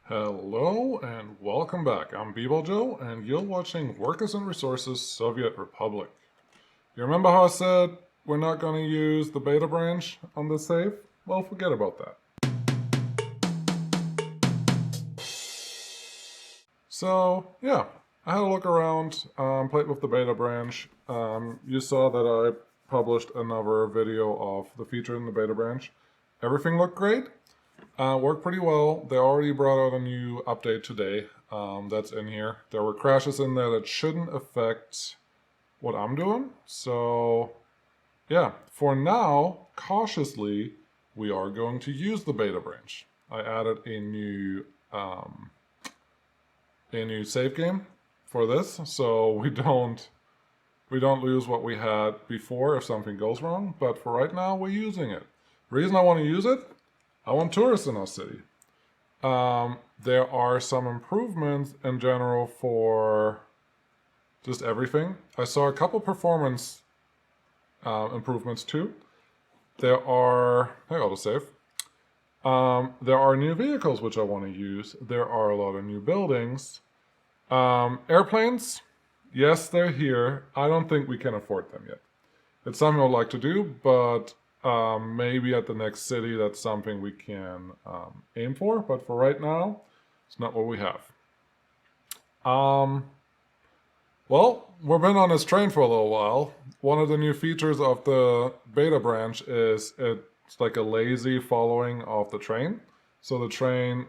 Hello and welcome back. I'm Bebo Joe, and you're watching Workers and Resources Soviet Republic. You remember how I said we're not going to use the beta branch on this save? Well, forget about that. So, yeah, I had a look around, played with the beta branch. You saw that I published another video of the feature in the beta branch. Everything looked great. Worked pretty well. They already brought out a new update today that's in here. There were crashes in there that shouldn't affect what I'm doing. So, yeah, for now, cautiously, we are going to use the beta branch. I added a new save game for this, so we don't lose what we had before if something goes wrong. But for right now, we're using it. The reason I want to use it, I want tourists in our city. There are some improvements in general for just everything. I saw a couple performance improvements too. There are, hey, autosave. There are new vehicles which I want to use. There are a lot of new buildings. Airplanes, yes, they're here. I don't think we can afford them yet. It's something I'd like to do, but maybe at the next city that's something we can aim for. But for right now, it's not what we have. Well, we've been on this train for a little while. One of the new features of the beta branch is it's like a lazy following of the train. So the train,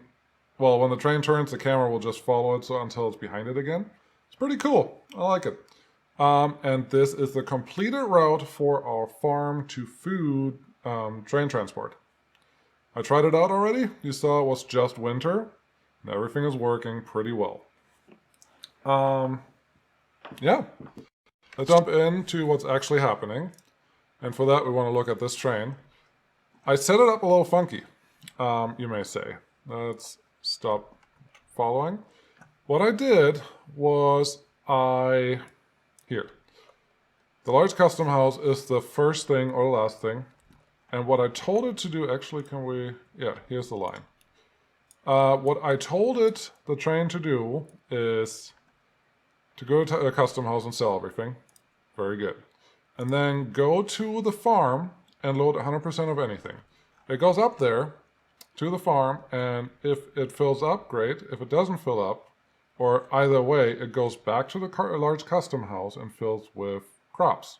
well, when the train turns, the camera will just follow it until it's behind it again. It's pretty cool. I like it. And this is the completed route for our farm to food train transport. I tried it out already. You saw it was just winter, and everything is working pretty well. Yeah, let's jump into what's actually happening. And for that, we want to look at this train. I set it up a little funky, you may say. Let's stop following. What I did was here. The large custom house is the first thing or the last thing. And what I told it to do, actually, here's the line. What I told the train to do is to go to a custom house and sell everything. Very good. And then go to the farm and load 100% of anything. It goes up there to the farm, and if it fills up, great. If it doesn't fill up, or either way, it goes back to the large custom house and fills with crops.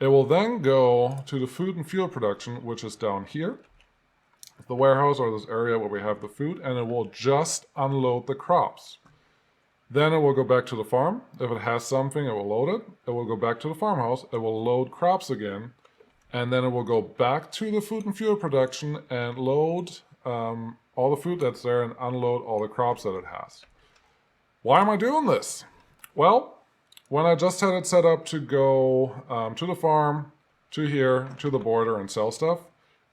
It will then go to the food and fuel production, which is down here, the warehouse or this area where we have the food, and it will just unload the crops. Then it will go back to the farm. If it has something, it will load it. It will go back to the farmhouse. It will load crops again. And then it will go back to the food and fuel production and load all the food that's there and unload all the crops that it has. Why am I doing this? Well, when I just had it set up to go to the farm, to here, to the border and sell stuff,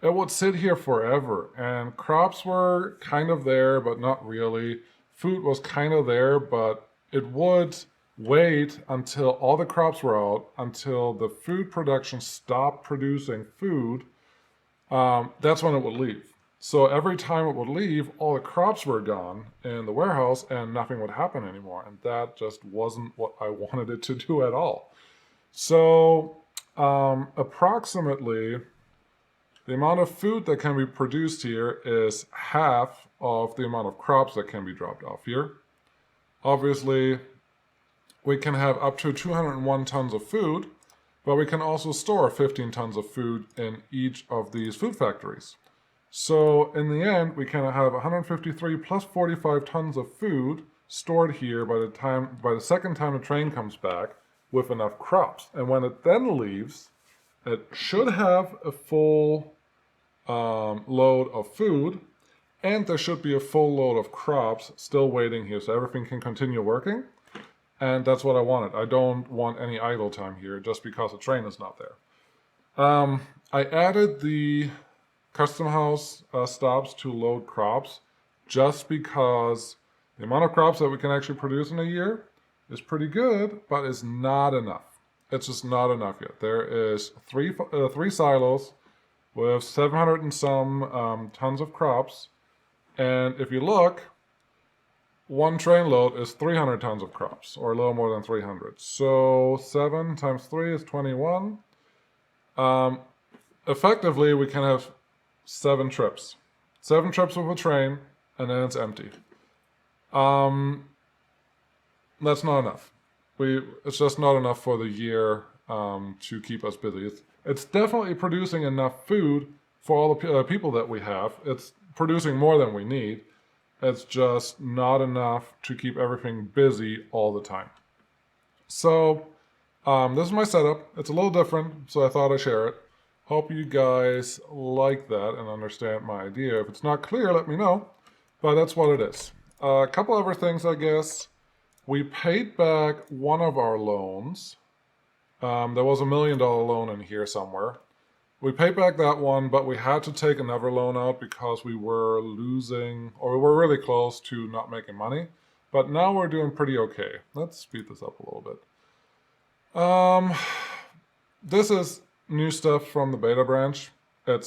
it would sit here forever. And crops were kind of there, but not really. Food was kind of there, but it would wait until all the crops were out, until the food production stopped producing food. That's when it would leave. So every time it would leave, all the crops were gone in the warehouse and nothing would happen anymore. And that just wasn't what I wanted it to do at all. So approximately the amount of food that can be produced here is half of the amount of crops that can be dropped off here. Obviously, we can have up to 201 tons of food, but we can also store 15 tons of food in each of these food factories. So in the end, we can have 153 plus 45 tons of food stored here by the second time the train comes back with enough crops. And when it then leaves, it should have a full load of food, and there should be a full load of crops still waiting here, so everything can continue working. And that's what I wanted. I don't want any idle time here just because the train is not there. I added the custom house stops to load crops just because the amount of crops that we can actually produce in a year is pretty good, but it's not enough. It's just not enough yet. There is three silos with 700 and some tons of crops. And if you look, one train load is 300 tons of crops, or a little more than 300. So 7 times 3 is 21. Effectively, we can have 7 trips. 7 trips with a train, and then it's empty. That's not enough. It's just not enough for the year to keep us busy. It's definitely producing enough food for all the people that we have. It's producing more than we need. It's just not enough to keep everything busy all the time. So this is my setup. It's a little different, so I thought I'd share it. Hope you guys like that and understand my idea. If it's not clear, let me know. But that's what it is. A couple other things, I guess. We paid back one of our loans. There was $1 million loan in here somewhere. We paid back that one, but we had to take another loan out because we were losing, or we were really close to not making money. But now we're doing pretty okay. Let's speed this up a little bit. This is new stuff from the beta branch. I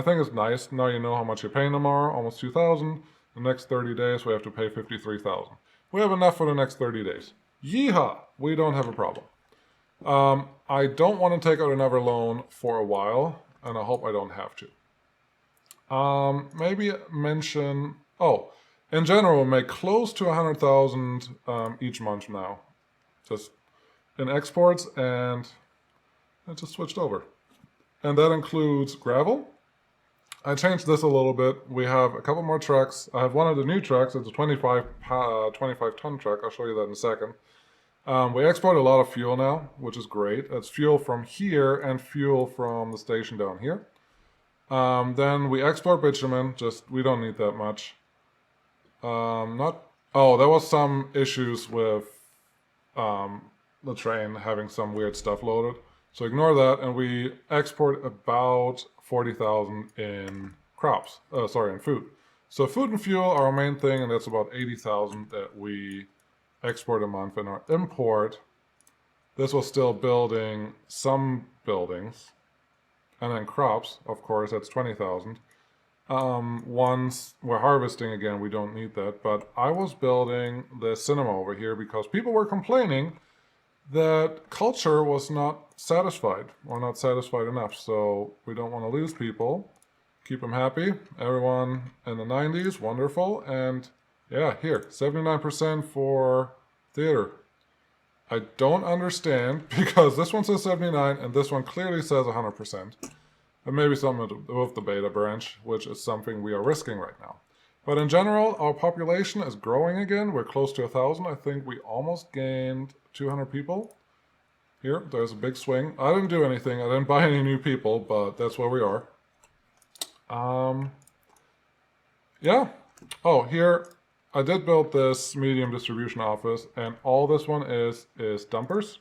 think it's nice. Now you know how much you're paying tomorrow, almost 2,000. The next 30 days, we have to pay 53,000. We have enough for the next 30 days. Yeehaw! We don't have a problem. I don't want to take out another loan for a while, and I hope I don't have to. Maybe mention... Oh, in general, we make close to 100,000 each month now. Just in exports, and it just switched over. And that includes gravel. I changed this a little bit. We have a couple more trucks. I have one of the new trucks. It's a 25-ton truck. I'll show you that in a second. We export a lot of fuel now, which is great. It's fuel from here and fuel from the station down here. Then we export bitumen. We don't need that much. There was some issues with the train having some weird stuff loaded. So ignore that, and we export about 40,000 in in food. So food and fuel are our main thing, and that's about 80,000 that we export a month. In our import, this was still building some buildings, and then crops, of course, that's 20,000. Once we're harvesting again, we don't need that, but I was building the cinema over here because people were complaining that culture was not satisfied, or not satisfied enough. So we don't want to lose people. Keep them happy. Everyone in the 90s, wonderful. And yeah, here, 79% for theater. I don't understand, because this one says 79 and this one clearly says 100%. And maybe something with the beta branch, which is something we are risking right now. But in general, our population is growing again. We're close to 1,000. I think we almost gained 200 people. Here, there's a big swing. I didn't do anything. I didn't buy any new people, but that's where we are. Yeah. Oh, here, I did build this medium distribution office, and all this one is dumpers.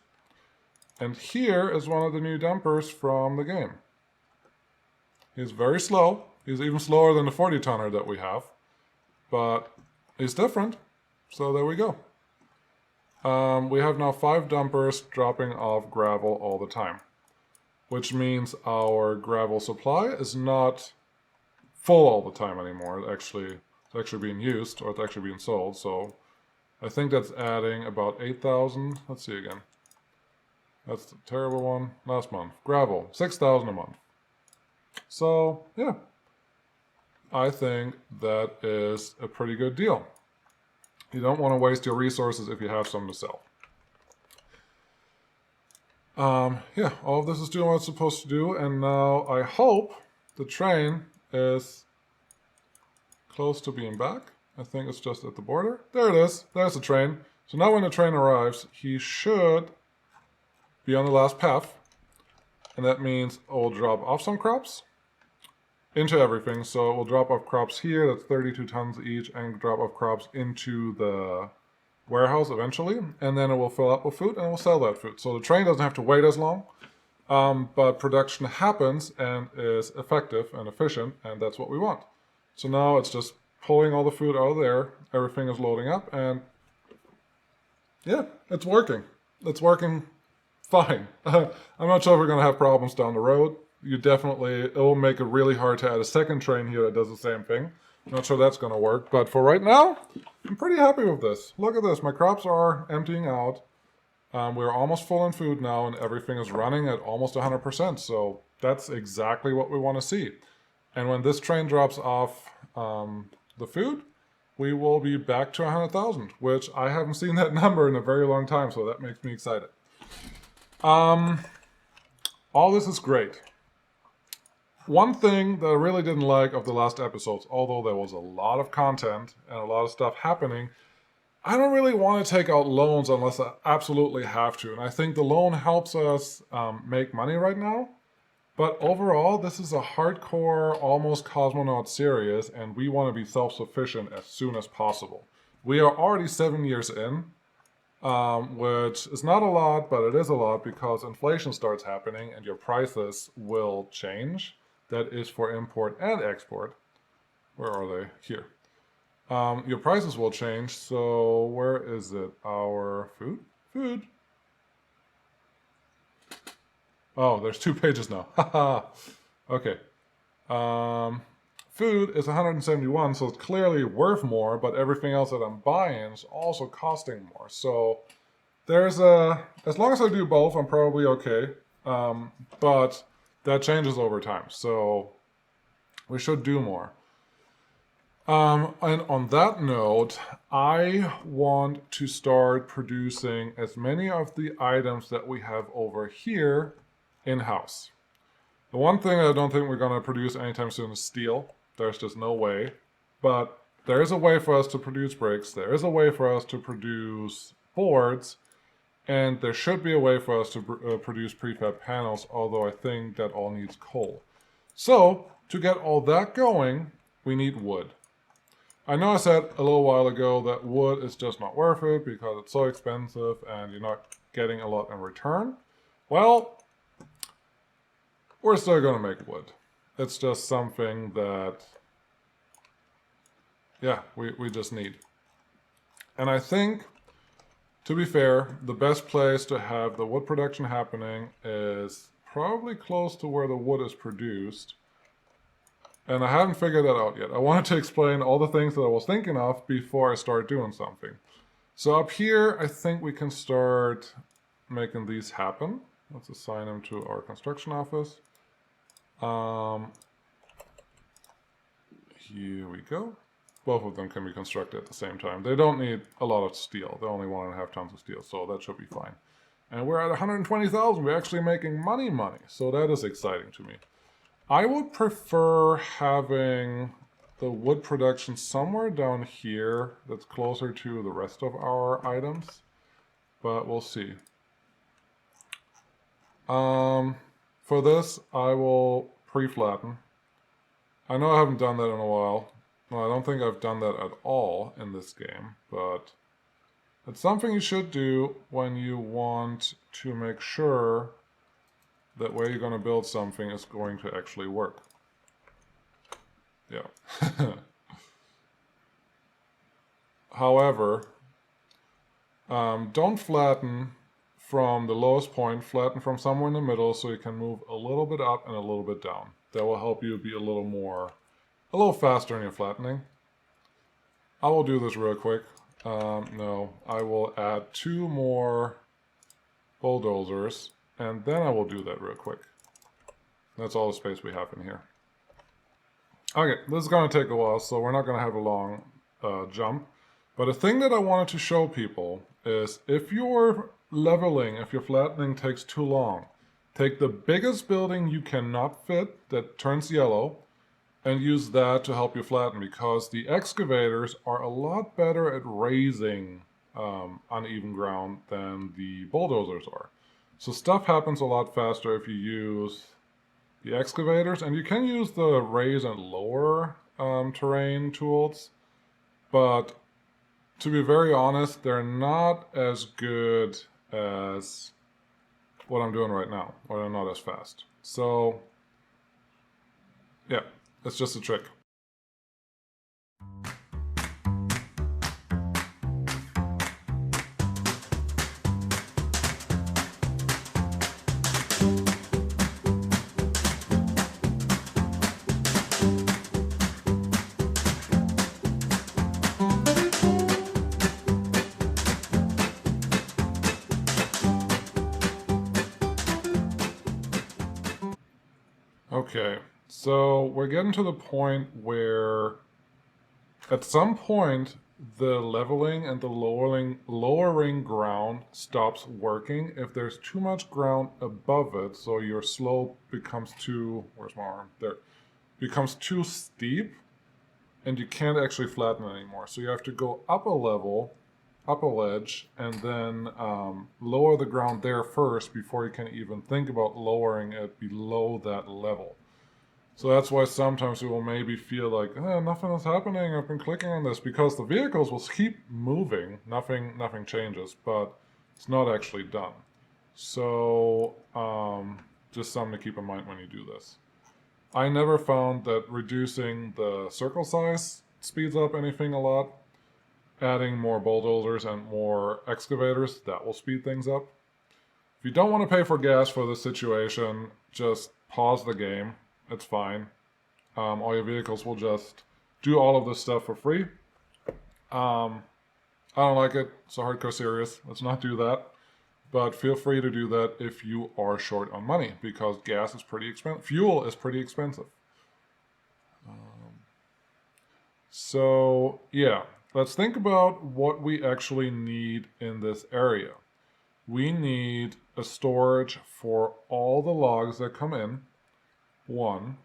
And here is one of the new dumpers from the game. He's very slow. He's even slower than the 40-tonner that we have. But he's different. So there we go. We have now 5 dumpers dropping off gravel all the time, which means our gravel supply is not full all the time anymore. It's actually being used, or it's actually being sold. So I think that's adding about 8,000. Let's see again. That's the terrible one. Last month. Gravel, 6,000 a month. So yeah, I think that is a pretty good deal. You don't want to waste your resources if you have some to sell. Yeah, all of this is doing what it's supposed to do, and now I hope the train is close to being back. I think it's just at the border. There it is. There's the train. So now when the train arrives, he should be on the last path, and that means I'll drop off some crops into everything. So we'll drop off crops here, that's 32 tons each, and drop off crops into the warehouse eventually, and then it will fill up with food and we'll sell that food. So the train doesn't have to wait as long, but production happens and is effective and efficient, and that's what we want. So now it's just pulling all the food out of there, everything is loading up, and yeah, it's working. It's working fine. I'm not sure if we're going to have problems down the road. It will make it really hard to add a second train here that does the same thing. Not sure that's going to work, but for right now, I'm pretty happy with this. Look at this. My crops are emptying out. We're almost full in food now, and everything is running at almost 100%. So that's exactly what we want to see. And when this train drops off the food, we will be back to 100,000, which I haven't seen that number in a very long time, so that makes me excited. All this is great. One thing that I really didn't like of the last episodes, although there was a lot of content and a lot of stuff happening, I don't really want to take out loans unless I absolutely have to. And I think the loan helps us make money right now. But overall, this is a hardcore, almost cosmonaut series, and we want to be self-sufficient as soon as possible. We are already 7 years in, which is not a lot, but it is a lot because inflation starts happening and your prices will change. That is for import and export. Where are they? Here. Your prices will change, so where is it? Our food? Food. Oh, there's 2 pages now. Haha. Okay. Food is 171, so it's clearly worth more, but everything else that I'm buying is also costing more. So there's as long as I do both, I'm probably okay. But that changes over time, so we should do more. And on that note, I want to start producing as many of the items that we have over here in-house. The one thing I don't think we're going to produce anytime soon is steel. There's just no way. But there is a way for us to produce bricks. There is a way for us to produce boards. And there should be a way for us to produce prefab panels, although I think that all needs coal. So, to get all that going, we need wood. I know I said a little while ago that wood is just not worth it because it's so expensive and you're not getting a lot in return. Well, we're still going to make wood. It's just something that, yeah, we just need. And I think, to be fair, the best place to have the wood production happening is probably close to where the wood is produced. And I haven't figured that out yet. I wanted to explain all the things that I was thinking of before I start doing something. So up here, I think we can start making these happen. Let's assign them to our construction office. Here we go. Both of them can be constructed at the same time. They don't need a lot of steel. They only 1.5 tons of steel, so that should be fine. And we're at 120,000. We're actually making money, so that is exciting to me. I would prefer having the wood production somewhere down here that's closer to the rest of our items, but we'll see. For this, I will pre-flatten. I know I haven't done that in a while. Well, I don't think I've done that at all in this game, but it's something you should do when you want to make sure that where you're going to build something is going to actually work. Yeah. However, don't flatten from the lowest point, flatten from somewhere in the middle so you can move a little bit up and a little bit down. That will help you be a little faster in your flattening. I will do this real quick. No, I will add 2 more bulldozers, and then I will do that real quick. That's all the space we have in here. Okay, this is going to take a while, so we're not going to have a long jump. But a thing that I wanted to show people is if you're leveling, if your flattening takes too long, take the biggest building you cannot fit that turns yellow and use that to help you flatten, because the excavators are a lot better at raising uneven ground than the bulldozers are. So stuff happens a lot faster if you use the excavators, and you can use the raise and lower terrain tools, but to be very honest, they're not as good as what I'm doing right now, or they're not as fast. So, yeah, it's just a trick. Okay, so we're getting to the point where at some point the leveling and the lowering ground stops working if there's too much ground above it, so your slope becomes too, where's my arm? There. Becomes too steep and you can't actually flatten it anymore. So you have to go up a level, up a ledge, and then lower the ground there first before you can even think about lowering it below that level. So that's why sometimes you will maybe feel like, nothing is happening, I've been clicking on this, because the vehicles will keep moving, nothing changes, but it's not actually done. So just something to keep in mind when you do this. I never found that reducing the circle size speeds up anything a lot. Adding more bulldozers and more excavators, that will speed things up. If you don't want to pay for gas for this situation, just pause the game. It's fine. All your vehicles will just do all of this stuff for free. I don't like it. It's a hardcore series. Let's not do that. But feel free to do that if you are short on money, because gas is pretty expensive. Fuel is pretty expensive. So, yeah, let's think about what we actually need in this area. We need a storage for all the logs that come in. One.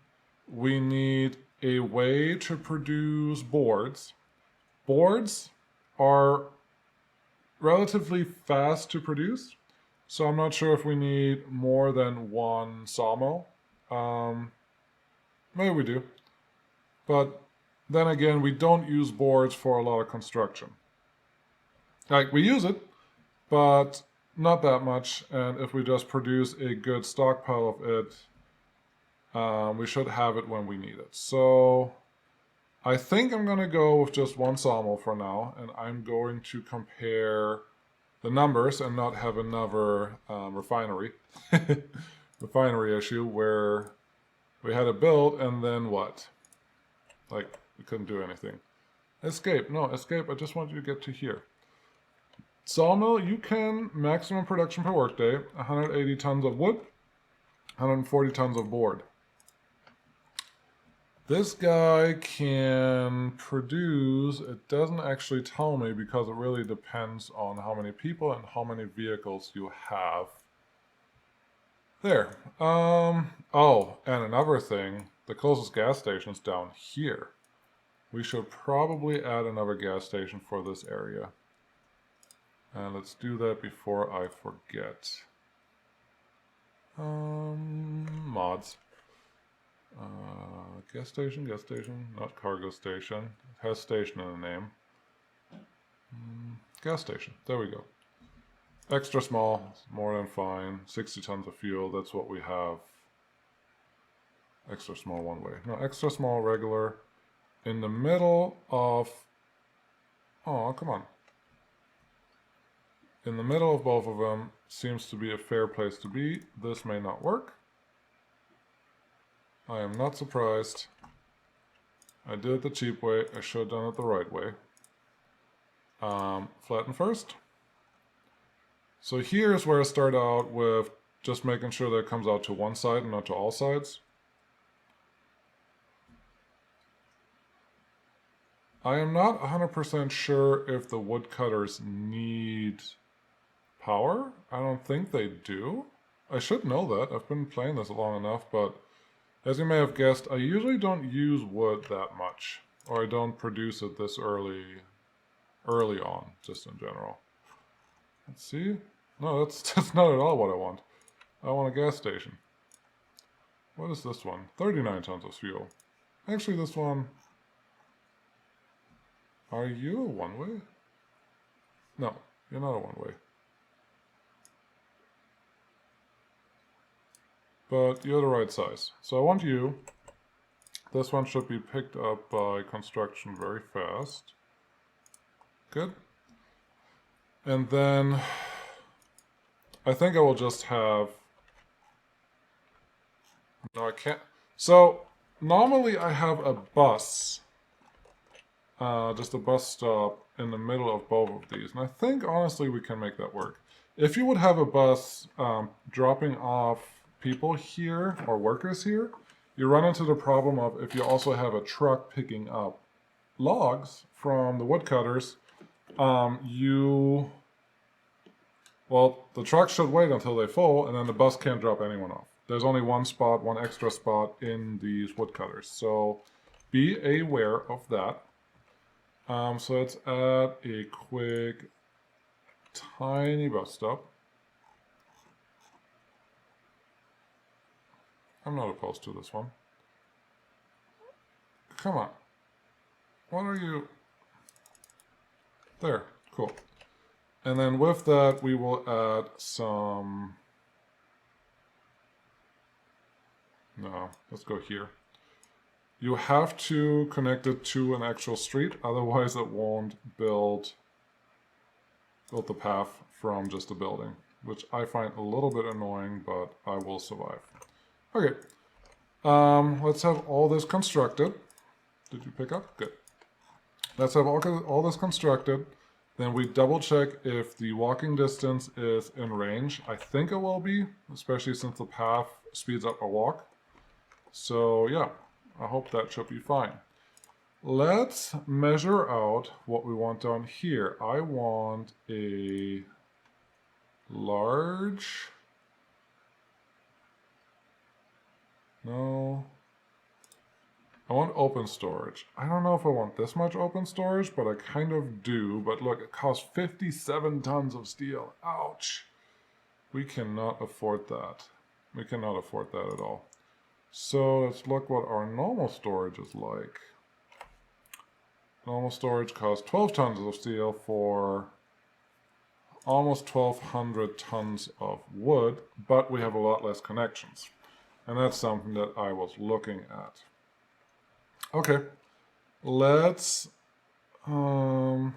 We need a way to produce boards. Boards are relatively fast to produce, so I'm not sure if we need more than one sawmill. Maybe we do. But then again, we don't use boards for a lot of construction. Like, we use it, but not that much. And if we just produce a good stockpile of it, we should have it when we need it. So I think I'm going to go with just one sawmill for now, and I'm going to compare the numbers and not have another refinery issue where we had a build and then what? Like, we couldn't do anything. Escape. No, escape. I just want you to get to here. Sawmill, you can maximum production per workday, 180 tons of wood, 140 tons of board. This guy can produce, it doesn't actually tell me because it really depends on how many people and how many vehicles you have. There. Oh, and another thing, the closest gas station is down here. We should probably add another gas station for this area. And let's do that before I forget. Mods. Gas station, not cargo station. It has station in the name. Gas station, there we go. Extra small, more than fine. 60 tons of fuel, that's what we have. Extra small one way. No, extra small, regular. In the middle of... Oh, come on. In the middle of both of them seems to be a fair place to be. This may not work. I am not surprised. I did it the cheap way. I should have done it the right way. Flatten first. So here's where I start out with just making sure that it comes out to one side and not to all sides. I am not 100% sure if the woodcutters need power. I don't think they do. I should know that. I've been playing this long enough, but as you may have guessed, I usually don't use wood that much, or I don't produce it this early on, just in general. Let's see. No, that's not at all what I want. I want a gas station. What is this one? 39 tons of fuel. Actually, this one... Are you a one-way? No, you're not a one-way. But you're the right size. So I want you. This one should be picked up by construction very fast. Good. And then I think I will just have... No, I can't. So normally I have a bus. Just a bus stop in the middle of both of these. And I think, honestly, we can make that work. If you would have a bus dropping off people here, or workers here, you run into the problem of if you also have a truck picking up logs from the woodcutters, well, the truck should wait until they full, and then the bus can't drop anyone off. There's only one extra spot in these woodcutters, so be aware of that. So let's add a quick, tiny bus stop. I'm not opposed to this one. Come on. What are you? There, cool. And then with that, we will add some... No, let's go here. You have to connect it to an actual street, otherwise it won't build the path from just a building, which I find a little bit annoying, but I will survive. Okay, let's have all this constructed. Did you pick up? Good. Let's have all this constructed. Then we double check if the walking distance is in range. I think it will be, especially since the path speeds up a walk. So yeah, I hope that should be fine. Let's measure out what we want down here. I want a large... No... I want open storage. I don't know if I want this much open storage, but I kind of do. But look, it costs 57 tons of steel. Ouch. We cannot afford that. We cannot afford that at all. So let's look what our normal storage is like. Normal storage costs 12 tons of steel for almost 1,200 tons of wood, but we have a lot less connections. And that's something that I was looking at. Okay, let's, I'm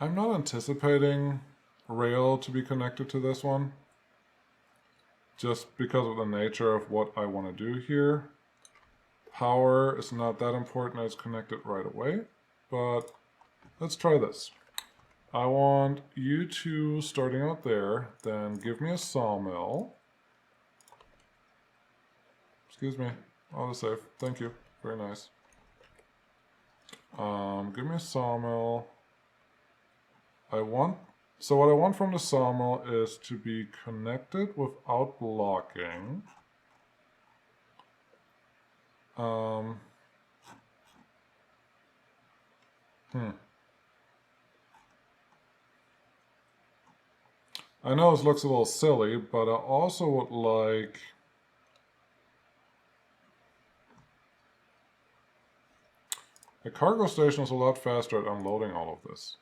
not anticipating rail to be connected to this one, just because of the nature of what I want to do here. Power is not that important, it's connected right away, but let's try this. I want you two starting out there, then give me a sawmill. Excuse me. Autosave. Thank you. Very nice. Give me a sawmill. So what I want from the sawmill is to be connected without blocking. I know this looks a little silly, but I also would like... A cargo station is a lot faster at unloading all of this.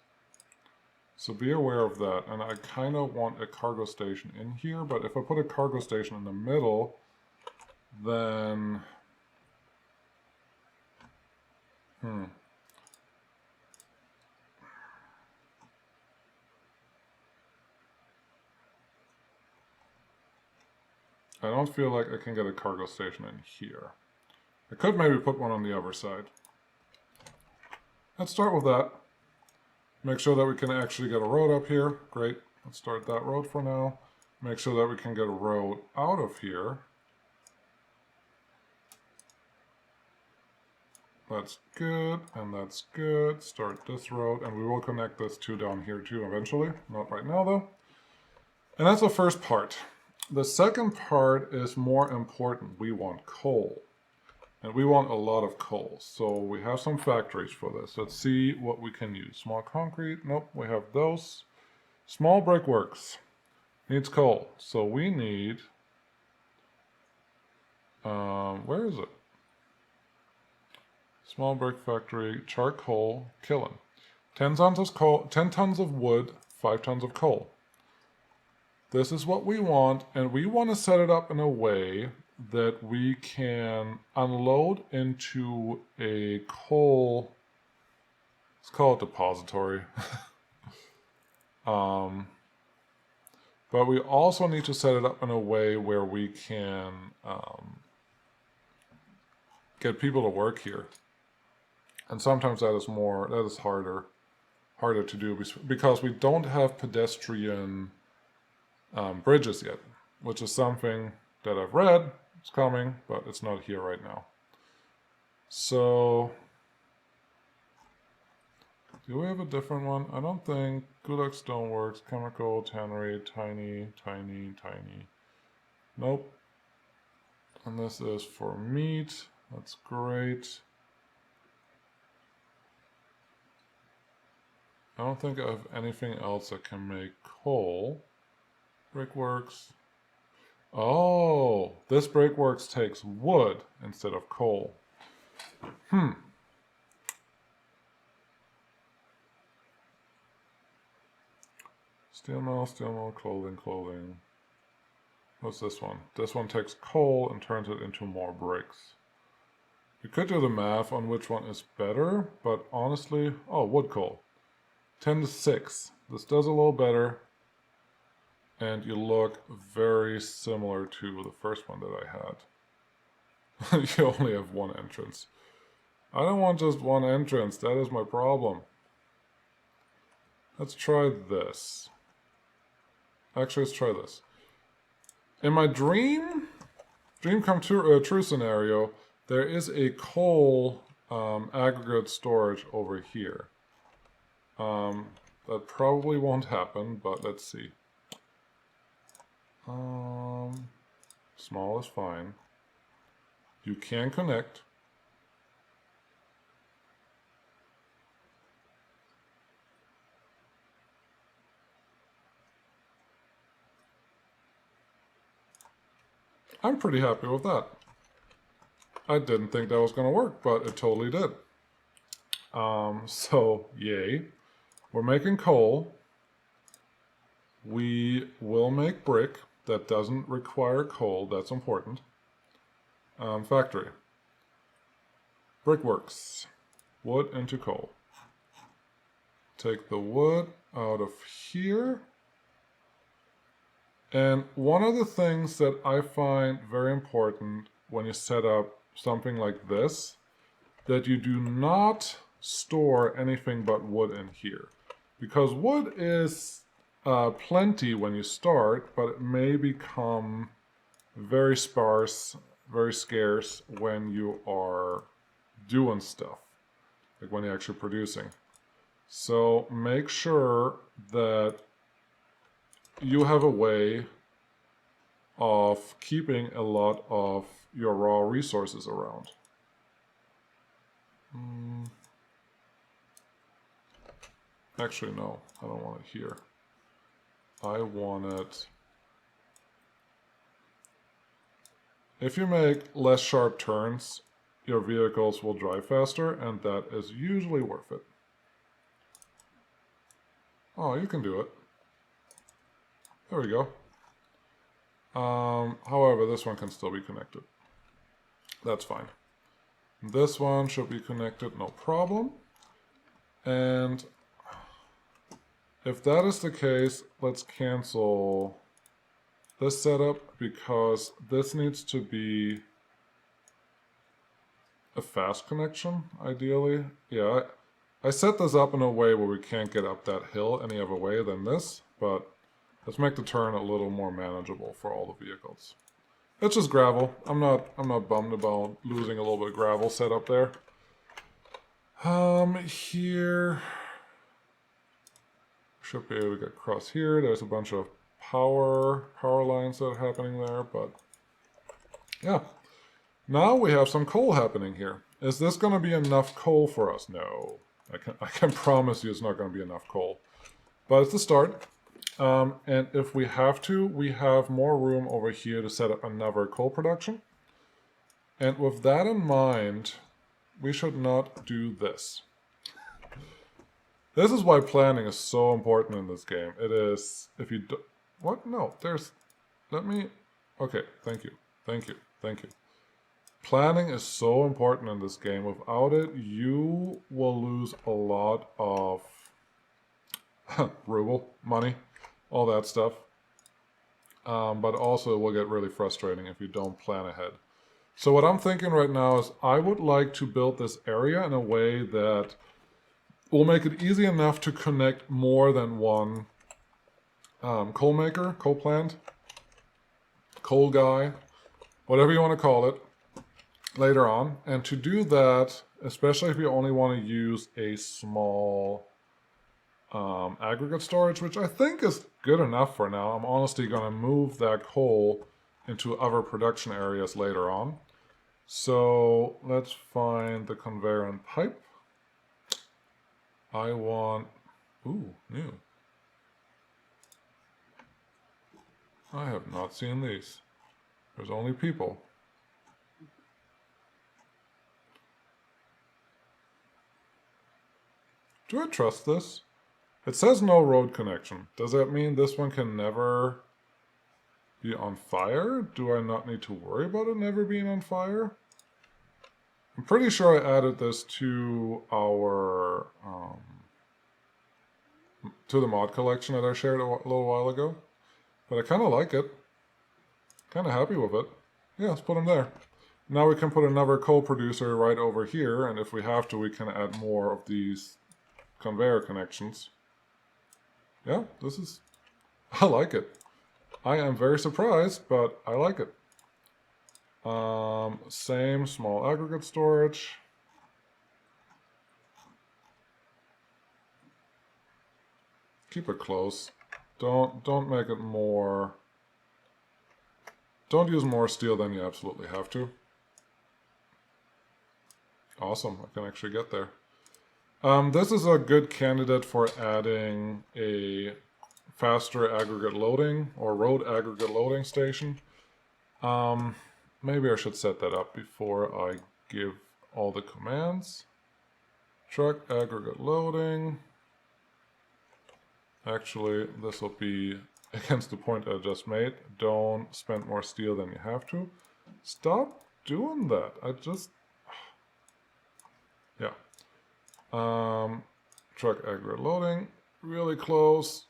So be aware of that. And I kind of want a cargo station in here, but if I put a cargo station in the middle, then... I don't feel like I can get a cargo station in here. I could maybe put one on the other side. Let's start with that. Make sure that we can actually get a road up here. Great. Let's start that road for now. Make sure that we can get a road out of here. That's good, and that's good. Start this road, and we will connect this two down here too eventually. Not right now though. And that's the first part. The second part is more important. We want coal. And we want a lot of coal. So we have some factories for this. Let's see what we can use. Small concrete. Nope, we have those. Small brickworks. Needs coal. So we need... where is it? Small brick factory, charcoal, kiln. 10 tons of coal, 10 tons of wood, 5 tons of coal. This is what we want, and we want to set it up in a way that we can unload into a coal, let's call it depository. But we also need to set it up in a way where we can get people to work here. And sometimes that is harder to do because we don't have pedestrian bridges yet, which is something that I've read. It's coming, but it's not here right now. So, do we have a different one? I don't think. Gulak Stoneworks, Chemical, Tannery, Tiny, Tiny, Tiny. Nope. And this is for meat. That's great. I don't think I have anything else that can make coal. Brickworks. Oh, this Brickworks takes wood instead of coal. Steel mill, clothing. What's this one? This one takes coal and turns it into more bricks. You could do the math on which one is better, but honestly, oh, wood coal. 10 to 6. This does a little better. And you look very similar to the first one that I had. You only have one entrance. I don't want just one entrance. That is my problem. Let's try this. Actually, let's try this. In my dream come true scenario, there is a coal aggregate storage over here. That probably won't happen, but let's see. Small is fine. You can connect. I'm pretty happy with that. I didn't think that was going to work, but it totally did. So, yay. We're making coal. We will make brick that doesn't require coal. That's important. Factory. Brickworks. Wood into coal. Take the wood out of here. And one of the things that I find very important when you set up something like this, that you do not store anything but wood in here. Because wood is plenty when you start, but it may become very sparse, very scarce when you are doing stuff, like when you're actually producing. So make sure that you have a way of keeping a lot of your raw resources around. Actually, no, I don't want it here. I want it... If you make less sharp turns, your vehicles will drive faster, and that is usually worth it. Oh, you can do it. There we go. However, this one can still be connected. That's fine. This one should be connected, no problem. And if that is the case, let's cancel this setup because this needs to be a fast connection, ideally. Yeah, I set this up in a way where we can't get up that hill any other way than this, but let's make the turn a little more manageable for all the vehicles. It's just gravel. I'm not bummed about losing a little bit of gravel set up there. Here should be able to get across here. There's a bunch of power lines that are happening there, but yeah. Now we have some coal happening here. Is this going to be enough coal for us? No. I can promise you it's not going to be enough coal. But it's the start. And if we have to, we have more room over here to set up another coal production. And with that in mind, we should not do this. This is why planning is so important in this game. It is, if you do... What? No, there's... Let me... Okay, thank you. Thank you. Thank you. Planning is so important in this game. Without it, you will lose a lot of ruble, money, all that stuff. But also it will get really frustrating if you don't plan ahead. So what I'm thinking right now is I would like to build this area in a way that will make it easy enough to connect more than one coal maker, coal plant, coal guy, whatever you want to call it, later on. And to do that, especially if you only want to use a small aggregate storage, which I think is good enough for now. I'm honestly going to move that coal into other production areas later on. So let's find the conveyor and pipe. I want... Ooh, new. I have not seen these. There's only people. Do I trust this? It says no road connection. Does that mean this one can never be on fire? Do I not need to worry about it never being on fire? I'm pretty sure I added this to our to the mod collection that I shared a little while ago. But I kind of like it. Kind of happy with it. Yeah, let's put them there. Now we can put another coal producer right over here, and if we have to, we can add more of these conveyor connections. Yeah, this is... I like it. I am very surprised, but I like it. Same small aggregate storage. Keep it close. Don't make it more... Don't use more steel than you absolutely have to. Awesome, I can actually get there. This is a good candidate for adding a faster aggregate loading or road aggregate loading station. Maybe I should set that up before I give all the commands. Truck aggregate loading. Actually, this will be against the point I just made. Don't spend more steel than you have to. Stop doing that. I just... Yeah. Truck aggregate loading. Really close.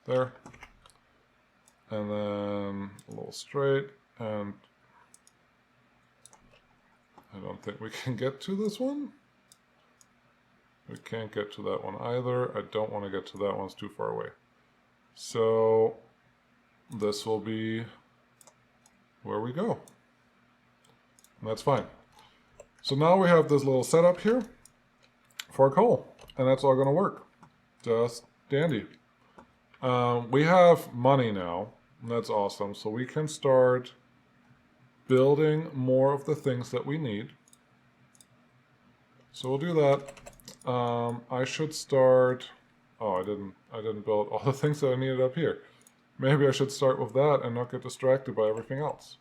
There. And then a little straight. And I don't think we can get to this one. We can't get to that one either. I don't want to get to that one, it's too far away. So this will be where we go. And that's fine. So now we have this little setup here for coal. And that's all going to work. Just dandy. We have money now. And that's awesome. So we can start building more of the things that we need. So we'll do that. I should start... Oh, I didn't build all the things that I needed up here. Maybe I should start with that and not get distracted by everything else.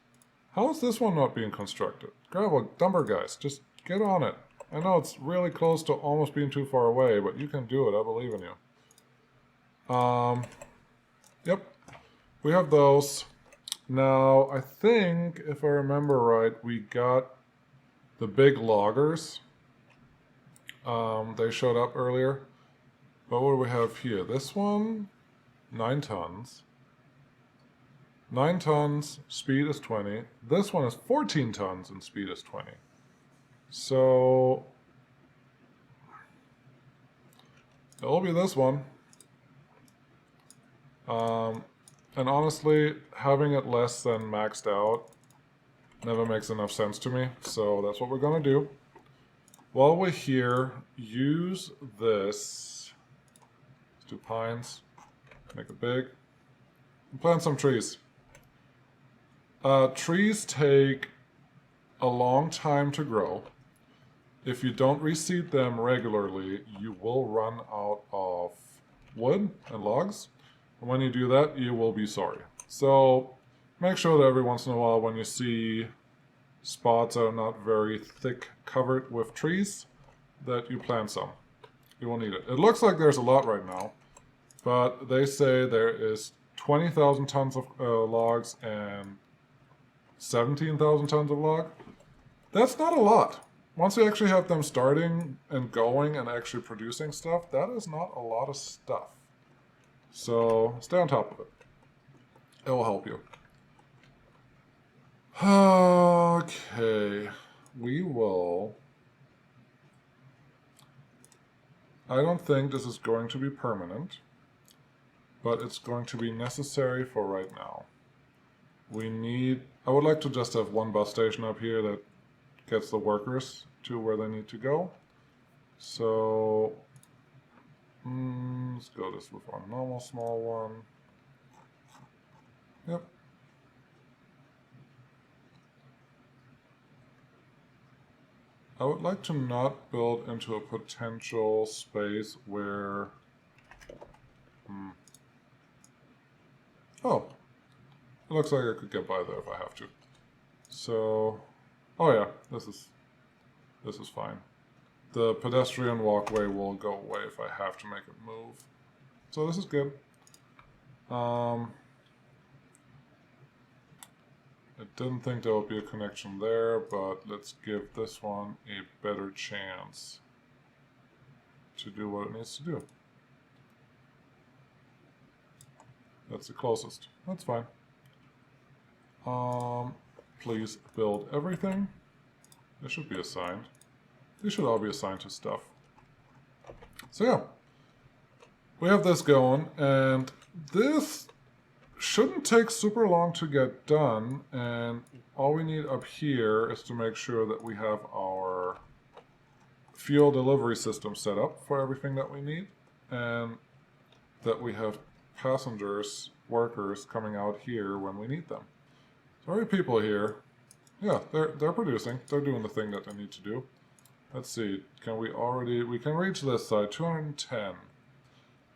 How is this one not being constructed? Gravel, dumper guys, just get on it. I know it's really close to almost being too far away, but you can do it, I believe in you. Yep, we have those. Now, I think, if I remember right, we got the big loggers. They showed up earlier. But what do we have here? This one, 9 tons. 9 tons, speed is 20. This one is 14 tons and speed is 20. So it'll be this one. And honestly, having it less than maxed out never makes enough sense to me. So that's what we're going to do. While we're here, use this. Let's do pines. Make it big. And plant some trees. Trees take a long time to grow. If you don't reseed them regularly, you will run out of wood and logs. And when you do that, you will be sorry. So make sure that every once in a while when you see spots that are not very thick covered with trees, that you plant some. You will need it. It looks like there's a lot right now, but they say there is 20,000 tons of logs and 17,000 tons of log. That's not a lot. Once you actually have them starting and going and actually producing stuff, that is not a lot of stuff. So stay on top of it. It will help you. Okay. We will... I don't think this is going to be permanent. but it's going to be necessary for right now. I would like to just have one bus station up here that gets the workers to where they need to go. So let's go this with one normal small one. Yep. I would like to not build into a potential space where... Oh, it looks like I could get by there if I have to. So, oh yeah, this is fine. The pedestrian walkway will go away if I have to make it move. So this is good. I didn't think there would be a connection there, but let's give this one a better chance to do what it needs to do. That's the closest. That's fine. Please build everything. They should be assigned. They should all be assigned to stuff. So yeah, we have this going, and this shouldn't take super long to get done, and all we need up here is to make sure that we have our fuel delivery system set up for everything that we need, and that we have passengers, workers coming out here when we need them. So our people here, yeah, they're producing, they're doing the thing that they need to do. Let's see, we can reach this side, 210.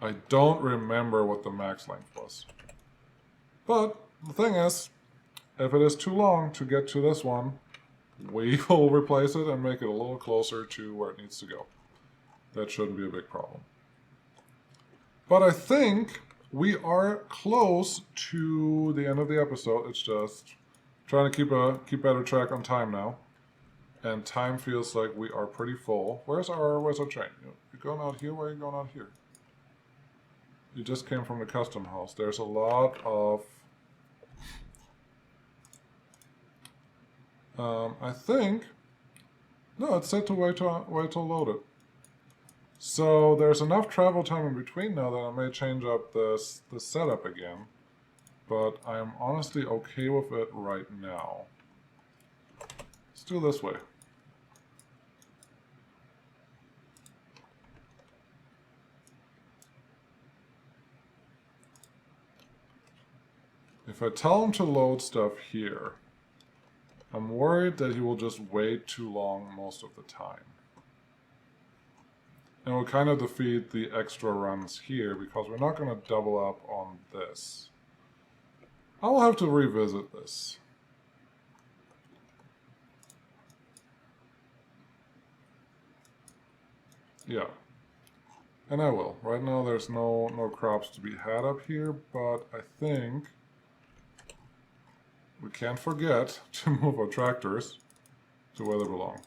I don't remember what the max length was. But the thing is, if it is too long to get to this one, we will replace it and make it a little closer to where it needs to go. That shouldn't be a big problem. But I think we are close to the end of the episode. It's just trying to keep better track on time now. And time feels like we are pretty full. Where's our train? You're going out here? Where are you going out here? You just came from the custom house. There's a lot of... I think... No, it's set to wait till load it. So there's enough travel time in between now that I may change up the setup again. But I am honestly okay with it right now. Let's do this way. If I tell him to load stuff here, I'm worried that he will just wait too long most of the time. And it will kind of defeat the extra runs here because we're not going to double up on this. I'll have to revisit this. Yeah. And I will. Right now there's no crops to be had up here, but I think we can't forget to move our tractors to where they belong.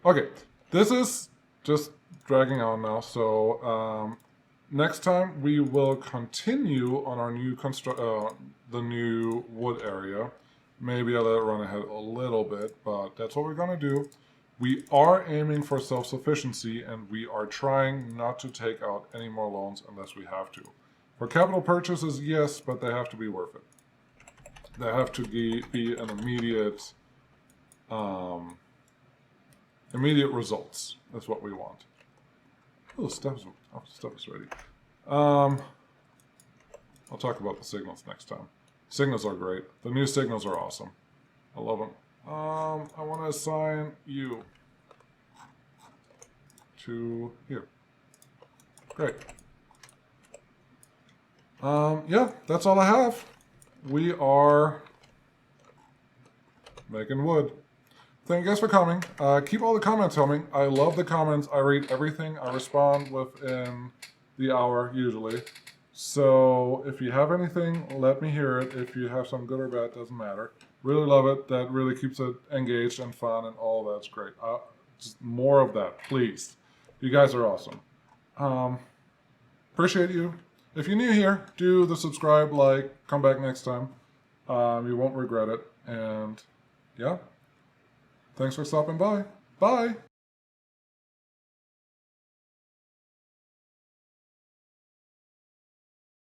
Okay, this is just dragging on now, so next time we will continue on our new the new wood area. Maybe I'll let it run ahead a little bit, but that's what we're gonna do. We are aiming for self-sufficiency, and we are trying not to take out any more loans unless we have to. For capital purchases, yes, but they have to be worth it. They have to be an immediate results. That's what we want. Oh, stuff is ready. I'll talk about the signals next time. Signals are great. The new signals are awesome. I love them. I want to assign you to here. Great. Yeah, that's all I have. We are making wood. Thank you guys for coming. Keep all the comments coming. I love the comments. I read everything. I respond within the hour, usually. So if you have anything, let me hear it. If you have some good or bad, doesn't matter. Really love it. That really keeps it engaged and fun, and all that's great. Just more of that, please. You guys are awesome. Appreciate you. If you're new here, do the subscribe, like, come back next time. You won't regret it. And yeah, thanks for stopping by. Bye.